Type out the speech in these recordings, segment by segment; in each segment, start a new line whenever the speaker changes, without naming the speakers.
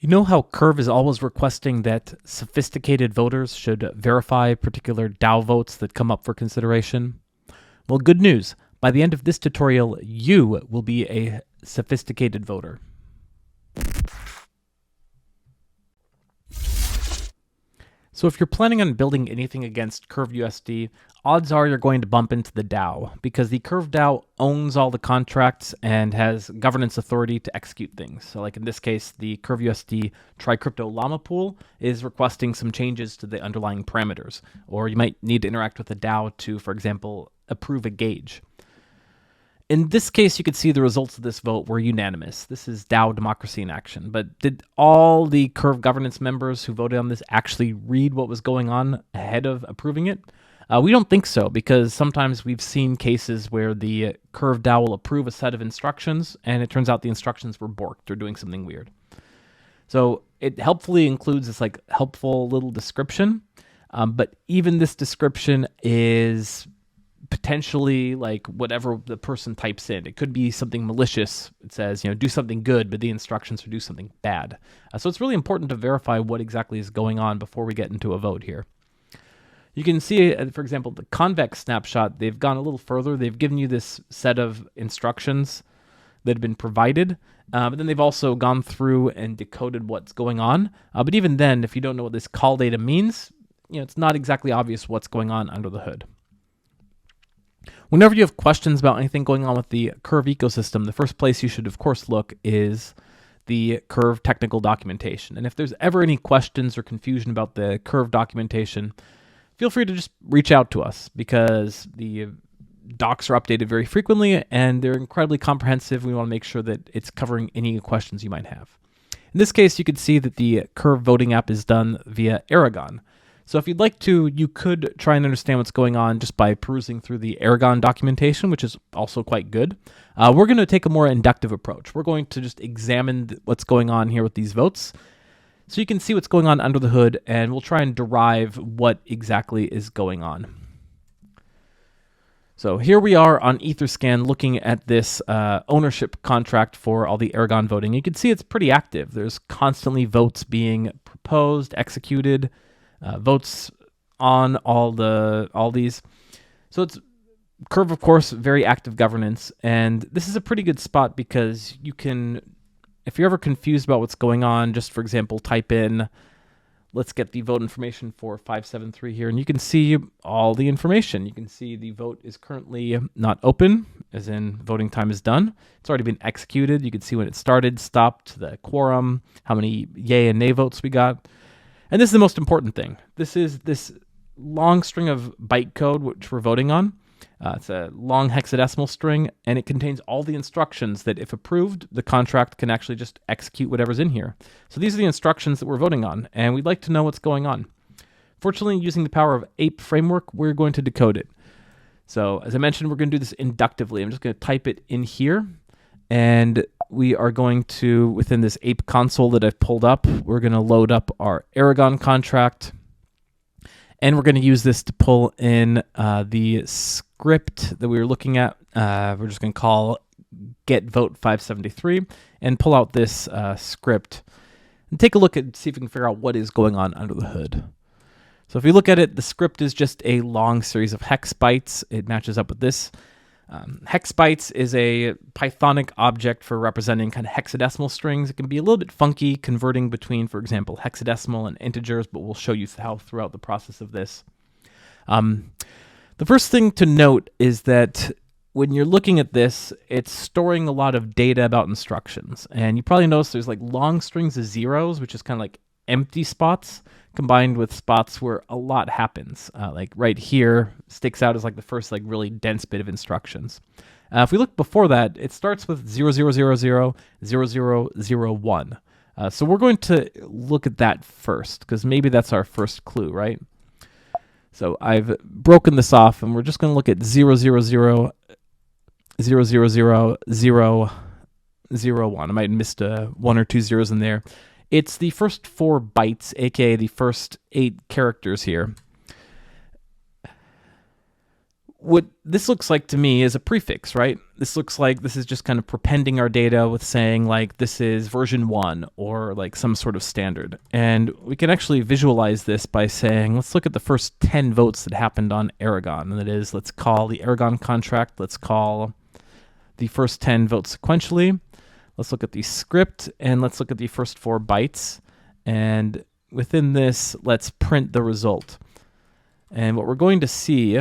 You know how Curve is always requesting that sophisticated voters should verify particular DAO votes that come up for consideration? Well, good news. By the end of this tutorial, you will be a sophisticated voter. So if you're planning on building anything against crvUSD, odds are you're going to bump into the DAO, because the Curve DAO owns all the contracts and has governance authority to execute things. So like in this case, the crvUSD TriCrypto Llama pool is requesting some changes to the underlying parameters, or you might need to interact with the DAO to, for example, approve a gauge. In this case, you could see the results of this vote were unanimous. This is DAO democracy in action. But did all the Curve governance members who voted on this actually read what was going on ahead of approving it? We don't think so, because sometimes we've seen cases where the Curve DAO will approve a set of instructions, and it turns out the instructions were borked or doing something weird. So it helpfully includes this like helpful little description, but even this description is potentially like whatever the person types in. It could be something malicious. It says, do something good, but the instructions are do something bad. So it's really important to verify what exactly is going on before we get into a vote here. You can see, for example, the Convex snapshot, they've gone a little further. They've given you this set of instructions that have been provided, but then they've also gone through and decoded what's going on. But even then, if you don't know what this calldata means, it's not exactly obvious what's going on under the hood. Whenever you have questions about anything going on with the Curve ecosystem, the first place you should, of course, look is the Curve technical documentation. And if there's ever any questions or confusion about the Curve documentation, feel free to just reach out to us, because the docs are updated very frequently and they're incredibly comprehensive. We want to make sure that it's covering any questions you might have. In this case, you can see that the Curve voting app is done via Aragon. So if you'd like to, you could try and understand what's going on just by perusing through the Aragon documentation, which is also quite good. We're going to take a more inductive approach. We're going to just examine what's going on here with these votes, so you can see what's going on under the hood, and we'll try and derive what exactly is going on. So here we are on Etherscan looking at this ownership contract for all the Aragon voting. You can see it's pretty active. There's constantly votes being proposed, executed, votes on all these. So it's Curve, of course, very active governance, and this is a pretty good spot because you can, if you're ever confused about what's going on, just for example, type in, let's get the vote information for 573 here, and you can see all the information. You can see the vote is currently not open, as in voting time is done. It's already been executed. You can see when it started, stopped, the quorum, how many yay and nay votes we got. And this is the most important thing. This is this long string of bytecode which we're voting on. It's a long hexadecimal string, and it contains all the instructions that, if approved, the contract can actually just execute whatever's in here. So these are the instructions that we're voting on, and we'd like to know what's going on. Fortunately, using the power of Ape Framework, we're going to decode it. So as I mentioned, we're going to do this inductively. I'm just going to type it in here, and we are going to, within this Ape console that I've pulled up, we're going to load up our Aragon contract, and we're going to use this to pull in the script that we were looking at. We're just going to call get vote 573 and pull out this script and take a look at, see if we can figure out what is going on under the hood. So if you look at it, the script is just a long series of hex bytes. It matches up with this. Hex bytes is a Pythonic object for representing kind of hexadecimal strings. It can be a little bit funky converting between, for example, hexadecimal and integers, but we'll show you how throughout the process of this. The first thing to note is that when you're looking at this, it's storing a lot of data about instructions. And you probably notice there's like long strings of zeros, which is kind of like empty spots, combined with spots where a lot happens. Like right here sticks out as like the first like really dense bit of instructions. If we look before that, it starts with 0000, 0001. So we're going to look at that first, because maybe that's our first clue, right? So I've broken this off, and we're just going to look at 000, 00001. I might have missed 1 or 2 zeros in there. It's the first 4 bytes, aka the first 8 characters here. what this looks like to me is a prefix, right? This looks like this is just kind of prepending our data with saying like this is version 1 or like some sort of standard. And we can actually visualize this by saying, let's look at the first 10 votes that happened on Aragon. And that is, let's call the Aragon contract, let's call the first 10 votes sequentially. Let's look at the script and let's look at the first 4 bytes. And within this, let's print the result. And what we're going to see,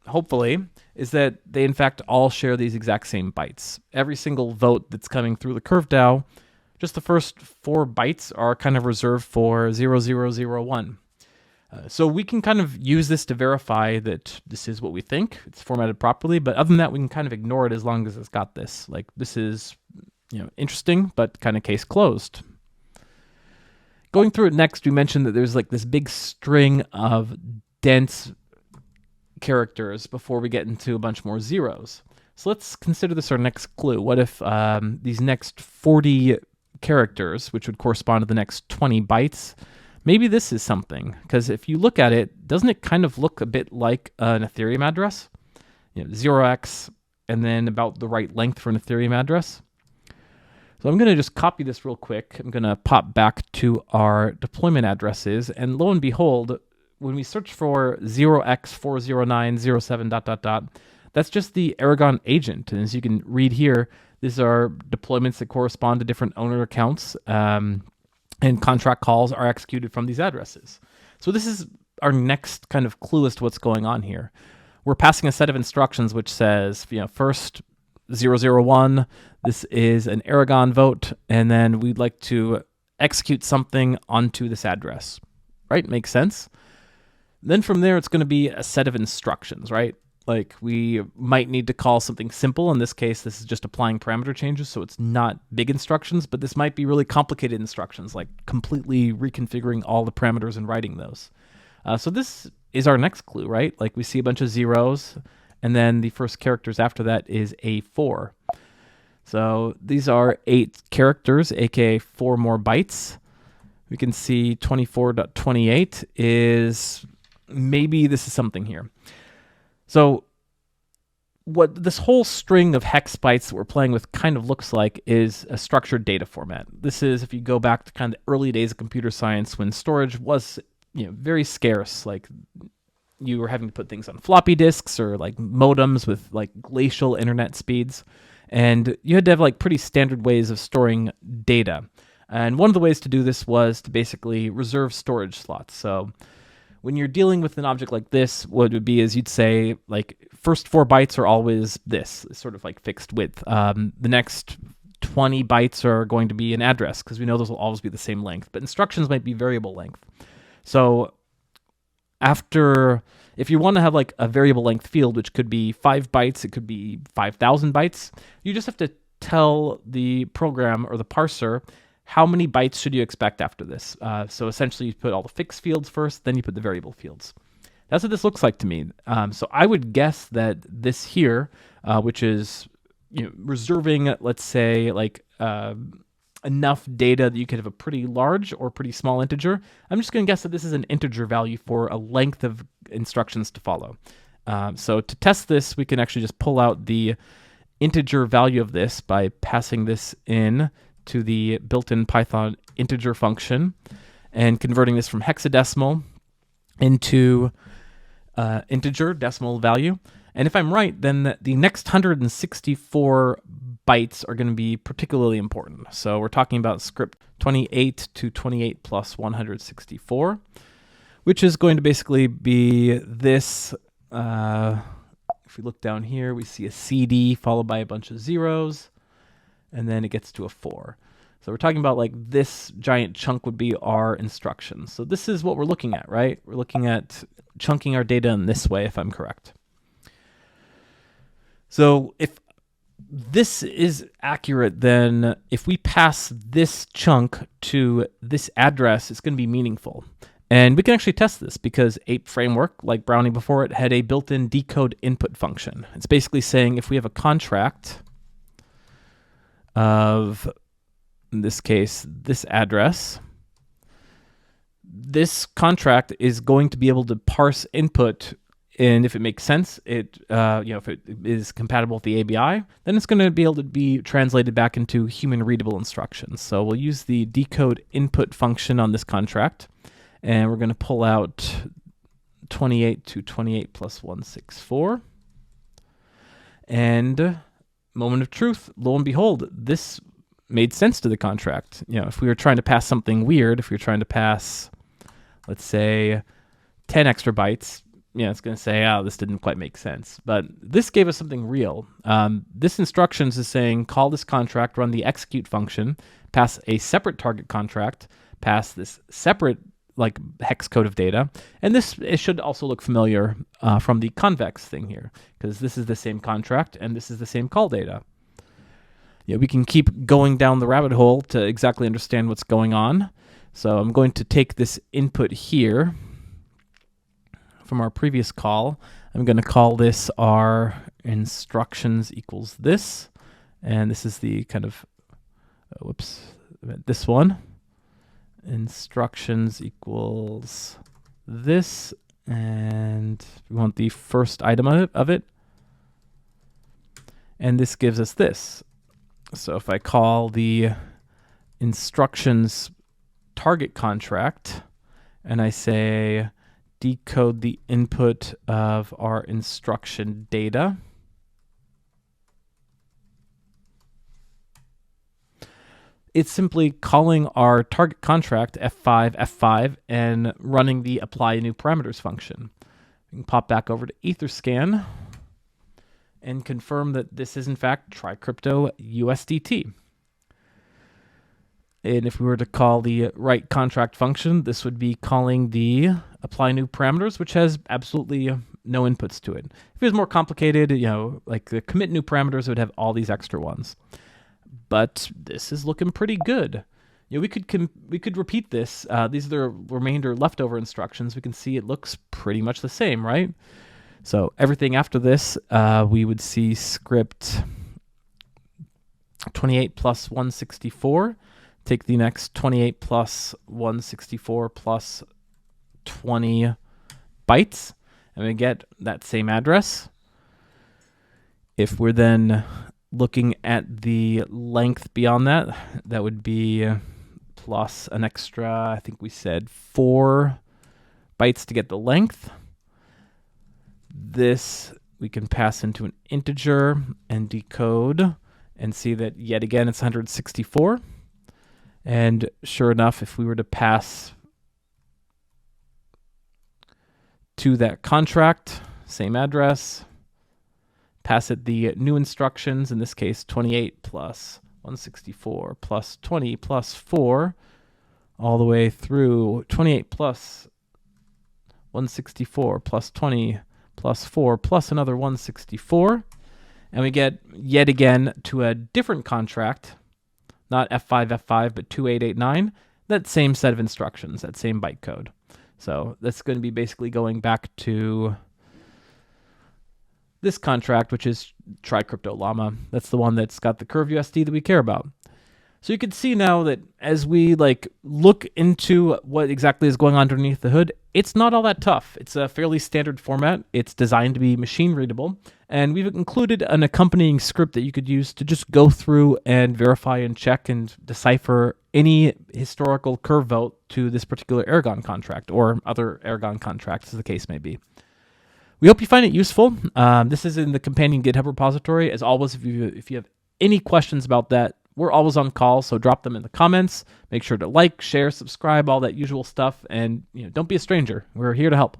hopefully, is that they in fact all share these exact same bytes. Every single vote that's coming through the Curve DAO, just the first 4 bytes are kind of reserved for 0001. So we can kind of use this to verify that this is what we think, it's formatted properly, but other than that, we can kind of ignore it as long as it's got this. Like, this is, interesting, but kind of case closed. Going through it next, we mentioned that there's like this big string of dense characters before we get into a bunch more zeros. So let's consider this our next clue. What if these next 40 characters, which would correspond to the next 20 bytes, maybe this is something? Because if you look at it, doesn't it kind of look a bit like an Ethereum address? 0x and then about the right length for an Ethereum address. So I'm going to just copy this real quick. I'm going to pop back to our deployment addresses, and lo and behold, when we search for 0x40907 ... that's just the Aragon agent. And as you can read here, these are deployments that correspond to different owner accounts, and contract calls are executed from these addresses. So this is our next kind of clue as to what's going on here. We're passing a set of instructions which says, first 001, this is an Aragon vote, and then we'd like to execute something onto this address, right? Makes sense. Then from there, it's going to be a set of instructions, right? Like, we might need to call something simple. In this case, this is just applying parameter changes, so it's not big instructions, but this might be really complicated instructions, like completely reconfiguring all the parameters and writing those. So this is our next clue, right? Like, we see a bunch of zeros, and then the first characters after that is a 4. So these are 8 characters, aka 4 more bytes. We can see 24.28 is, maybe this is something here. So what this whole string of hex bytes that we're playing with kind of looks like is a structured data format. This is, if you go back to kind of the early days of computer science when storage was very scarce, like you were having to put things on floppy disks or like modems with like glacial internet speeds. And you had to have like pretty standard ways of storing data. And one of the ways to do this was to basically reserve storage slots. So when you're dealing with an object like this, what it would be is you'd say, like, first 4 bytes are always this, sort of like fixed width. The next 20 bytes are going to be an address, because we know those will always be the same length. But instructions might be variable length. So if you want to have like a variable length field, which could be 5 bytes, it could be 5,000 bytes, you just have to tell the program or the parser how many bytes should you expect after this. So essentially you put all the fixed fields first, then you put the variable fields. That's what this looks like to me. So I would guess that this here, which is reserving, let's say, like enough data that you could have a pretty large or pretty small integer. I'm just going to guess that this is an integer value for a length of instructions to follow. So to test this, we can actually just pull out the integer value of this by passing this in to the built-in Python integer function and converting this from hexadecimal into integer decimal value. And if I'm right, then the next 164 bytes are going to be particularly important. So we're talking about script 28 to 28 plus 164, which is going to basically be this. If we look down here, we see a CD followed by a bunch of zeros, and then it gets to a 4. So we're talking about like this giant chunk would be our instructions. So this is what we're looking at, right? We're looking at chunking our data in this way, if I'm correct. So if this is accurate, then if we pass this chunk to this address, it's going to be meaningful. And we can actually test this because Ape Framework, like Brownie before it, had a built-in decode input function. It's basically saying if we have a contract of, in this case, this address, this contract is going to be able to parse input And if it makes sense, if it is compatible with the ABI, then it's going to be able to be translated back into human readable instructions. So we'll use the decode input function on this contract, and we're going to pull out 28 to 28 plus 164. And moment of truth, lo and behold, this made sense to the contract. If we were trying to pass something weird, if we were trying to pass, let's say, 10 extra bytes, it's going to say, oh, this didn't quite make sense. But this gave us something real. This instructions is saying, call this contract, run the execute function, pass a separate target contract, pass this separate hex code of data. And it should also look familiar from the convex thing here, because this is the same contract and this is the same call data. We can keep going down the rabbit hole to exactly understand what's going on. So I'm going to take this input here from our previous call. I'm going to call this our instructions equals this. And this is the kind of, this one. Instructions equals this. And we want the first item of it. And this gives us this. So if I call the instructions target contract and I say decode the input of our instruction data, it's simply calling our target contract F5 and running the apply new parameters function. We can pop back over to Etherscan and confirm that this is in fact crvUSD. And if we were to call the write contract function, this would be calling the apply new parameters, which has absolutely no inputs to it. If it was more complicated, like the commit new parameters, it would have all these extra ones. But this is looking pretty good. We could repeat this. These are the remainder leftover instructions. We can see it looks pretty much the same, right? So everything after this, we would see script 28 plus 164. Take the next 28 plus 164 plus 20 bytes, and we get that same address. If we're then looking at the length beyond that, that would be plus an extra, I think we said 4 bytes to get the length. This we can pass into an integer and decode and see that yet again it's 164. And sure enough, if we were to pass to that contract, same address, pass it the new instructions, in this case 28 plus 164 plus 20 plus 4, all the way through 28 plus 164 plus 20 plus 4 plus another 164, and we get yet again to a different contract, not F5, but 2889, that same set of instructions, that same byte code. So that's going to be basically going back to this contract, which is try crypto llama. That's the one that's got the crvUSD that we care about. So you can see now that as we look into what exactly is going on underneath the hood, it's not all that tough. It's a fairly standard format. It's designed to be machine readable. And we've included an accompanying script that you could use to just go through and verify and check and decipher any historical curve vote to this particular Aragon contract or other Aragon contracts, as the case may be. We hope you find it useful. This is in the companion GitHub repository. As always, if you have any questions about that, we're always on call, so drop them in the comments. Make sure to like, share, subscribe, all that usual stuff, and don't be a stranger. We're here to help.